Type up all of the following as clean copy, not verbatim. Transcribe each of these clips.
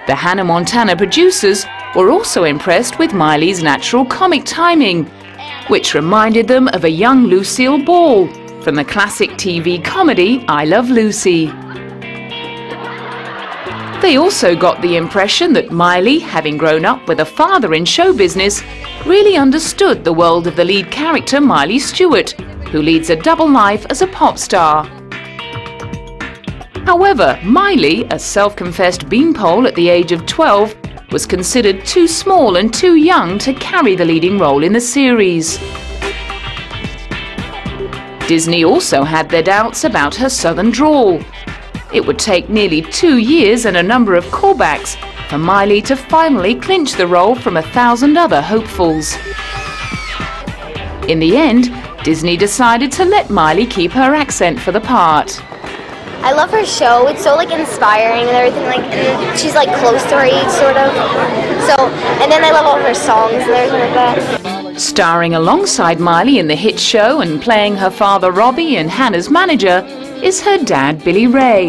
The Hannah Montana producers were also impressed with Miley's natural comic timing, which reminded them of a young Lucille Ball from the classic TV comedy I Love Lucy. They also got the impression that Miley, having grown up with a father in show business, really understood the world of the lead character Miley Stewart, who leads a double life as a pop star. However, Miley, a self-confessed beanpole at the age of 12, was considered too small and too young to carry the leading role in the series. Disney also had their doubts about her southern drawl. It would take nearly 2 years and a number of callbacks for Miley to finally clinch the role from 1,000 other hopefuls. In the end, Disney decided to let Miley keep her accent for the part. I love her show. It's so inspiring and everything. And she's close to her age, sort of. And then I love all her songs and everything like that. Starring alongside Miley in the hit show and playing her father Robbie and Hannah's manager is her dad Billy Ray.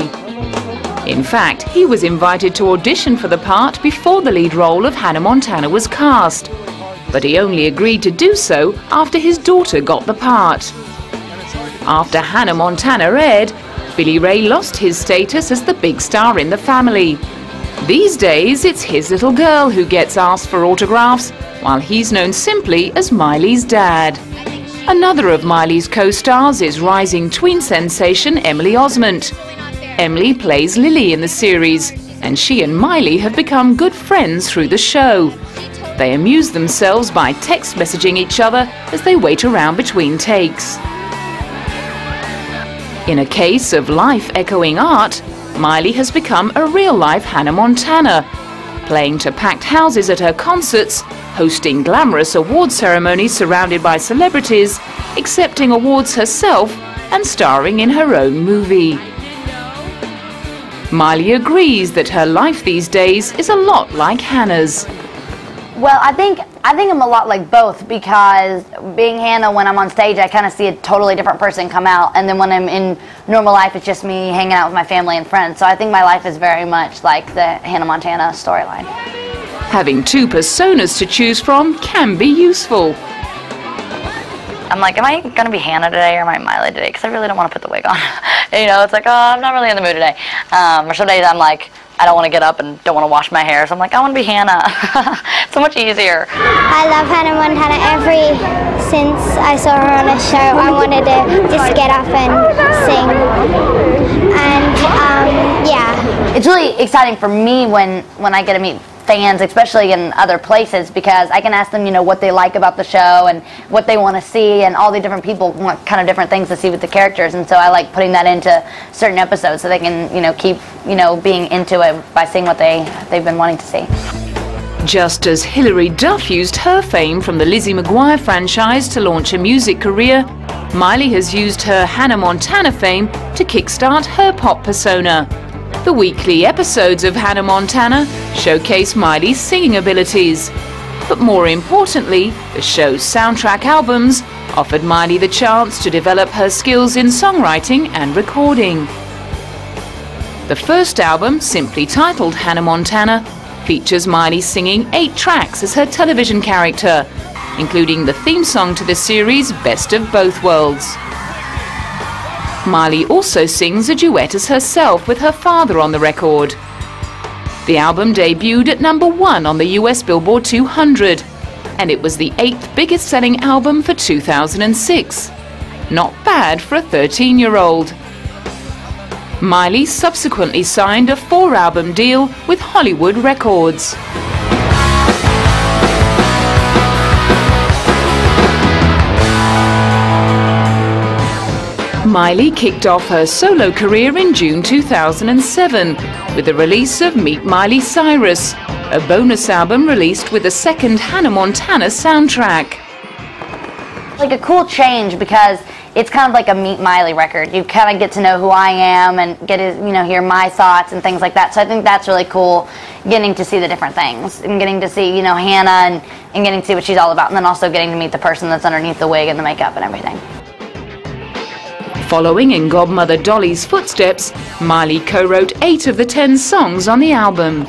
In fact, he was invited to audition for the part before the lead role of Hannah Montana was cast, but he only agreed to do so after his daughter got the part. After Hannah Montana aired, Billy Ray lost his status as the big star in the family. These days, it's his little girl who gets asked for autographs, while he's known simply as Miley's dad. Another of Miley's co-stars is rising tween sensation Emily Osment. Emily plays Lily in the series, and she and Miley have become good friends through the show. They amuse themselves by text messaging each other as they wait around between takes. In a case of life echoing art, Miley has become a real-life Hannah Montana, playing to packed houses at her concerts, hosting glamorous award ceremonies surrounded by celebrities, accepting awards herself, and starring in her own movie. Miley agrees that her life these days is a lot like Hannah's. Well, I think I'm a lot like both, because being Hannah, when I'm on stage, I kind of see a totally different person come out, and then when I'm in normal life, it's just me hanging out with my family and friends. So I think my life is very much like the Hannah Montana storyline. Having two personas to choose from can be useful. I'm like, am I going to be Hannah today or am I Miley today? Because I really don't want to put the wig on. It's like, oh, I'm not really in the mood today. Or some days I'm like, I don't want to get up and don't want to wash my hair, so I'm like, I want to be Hannah. So much easier. I love Hannah Montana. Since I saw her on a show, I wanted to just get up and sing. And yeah. It's really exciting for me when I get to meet fans, especially in other places, because I can ask them, what they like about the show and what they want to see, and all the different people want kind of different things to see with the characters, and so I like putting that into certain episodes so they can, keep, being into it by seeing what they've been wanting to see. Just as Hilary Duff used her fame from the Lizzie McGuire franchise to launch a music career, Miley has used her Hannah Montana fame to kickstart her pop persona. The weekly episodes of Hannah Montana showcase Miley's singing abilities. But more importantly, the show's soundtrack albums offered Miley the chance to develop her skills in songwriting and recording. The first album, simply titled Hannah Montana, features Miley singing 8 tracks as her television character, including the theme song to the series Best of Both Worlds. Miley also sings a duet as herself with her father on the record. The album debuted at #1 on the US Billboard 200, and it was the 8th biggest selling album for 2006. Not bad for a 13-year-old. Miley subsequently signed a 4-album deal with Hollywood Records. Miley kicked off her solo career in June 2007 with the release of Meet Miley Cyrus, a bonus album released with the second Hannah Montana soundtrack. Like a cool change, because it's kind of like a Meet Miley record. You kind of get to know who I am and get to, hear my thoughts and things like that. So I think that's really cool, getting to see the different things and getting to see, Hannah and getting to see what she's all about, and then also getting to meet the person that's underneath the wig and the makeup and everything. Following in godmother Dolly's footsteps, Miley co-wrote 8 of the 10 songs on the album.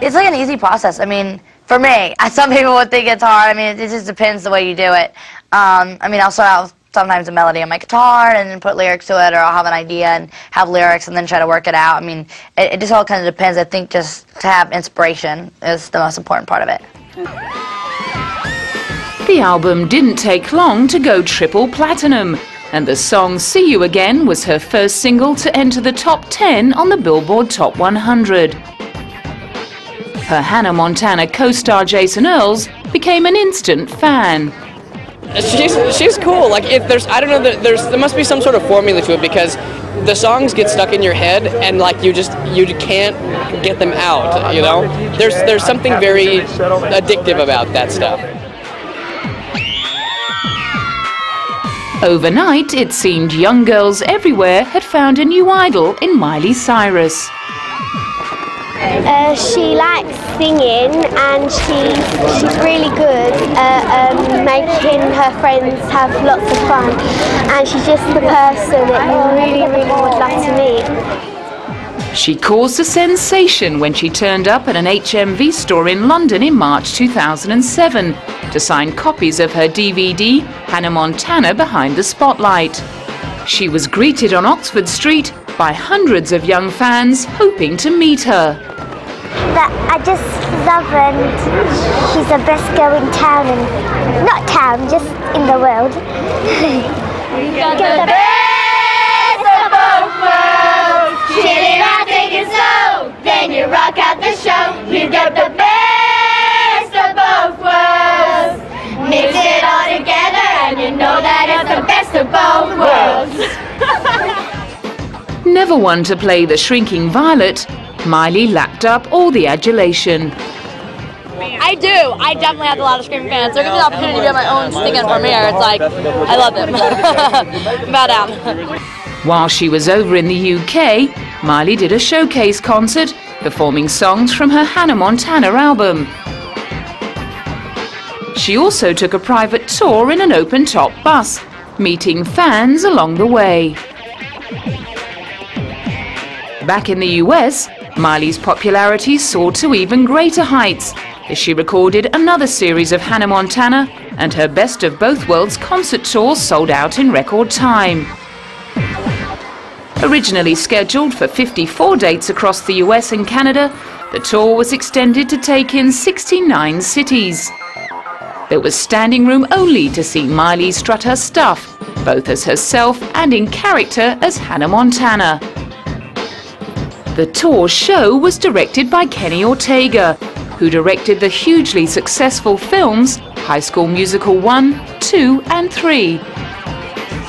It's like an easy process. I mean, for me, some people would think it's hard. I mean, it just depends the way you do it. I mean, I'll start out with sometimes a melody on my guitar and then put lyrics to it, or I'll have an idea and have lyrics and then try to work it out. I mean, it just all kind of depends. I think just to have inspiration is the most important part of it. The album didn't take long to go triple platinum, and the song See You Again was her first single to enter the top 10 on the Billboard Top 100. Her Hannah Montana co-star Jason Earls became an instant fan. She's cool. Like, if there's, I don't know, there must be some sort of formula to it, because the songs get stuck in your head and like you can't get them out, you know? There's something very addictive about that stuff. Overnight, it seemed young girls everywhere had found a new idol in Miley Cyrus. She likes singing, and she's really good at making her friends have lots of fun, and she's just the person that you really, really would love to meet. She caused a sensation when she turned up at an HMV store in London in March 2007 to sign copies of her DVD, Hannah Montana Behind the Spotlight. She was greeted on Oxford Street by hundreds of young fans hoping to meet her. That I just love her, and she's the best girl in town, and not town, just in the world. Got the best of both worlds. Chilling out, taking slow, then you rock out the show. You got the best of both worlds. Mix it all together, and you know that it's the best of both worlds. Never one to play the shrinking violet, Miley lapped up all the adulation. I do. I definitely have a lot of screaming fans. So give me the opportunity to do my own singing premiere. It's like, I love them. Bow down. While she was over in the UK, Miley did a showcase concert, performing songs from her Hannah Montana album. She also took a private tour in an open-top bus, meeting fans along the way. Back in the US, Miley's popularity soared to even greater heights as she recorded another series of Hannah Montana, and her Best of Both Worlds concert tour sold out in record time. Originally scheduled for 54 dates across the US and Canada, the tour was extended to take in 69 cities. There was standing room only to see Miley strut her stuff, both as herself and in character as Hannah Montana. The tour show was directed by Kenny Ortega, who directed the hugely successful films High School Musical 1, 2 and 3.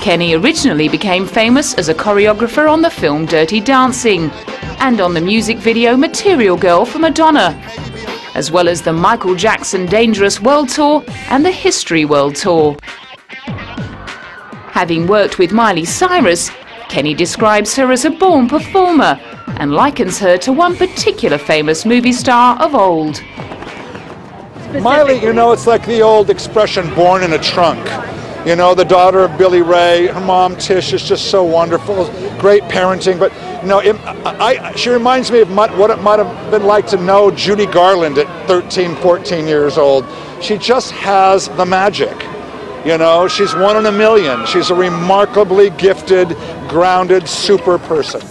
Kenny originally became famous as a choreographer on the film Dirty Dancing and on the music video Material Girl for Madonna, as well as the Michael Jackson Dangerous World Tour and the History World Tour. Having worked with Miley Cyrus, Kenny describes her as a born performer and likens her to one particular famous movie star of old. Miley, you know, it's like the old expression, born in a trunk. You know, the daughter of Billy Ray, her mom Tish is just so wonderful, great parenting, but you know, she reminds me of what it might have been like to know Judy Garland at 13, 14 years old. She just has the magic. You know, she's one in a million. She's a remarkably gifted, grounded, super person.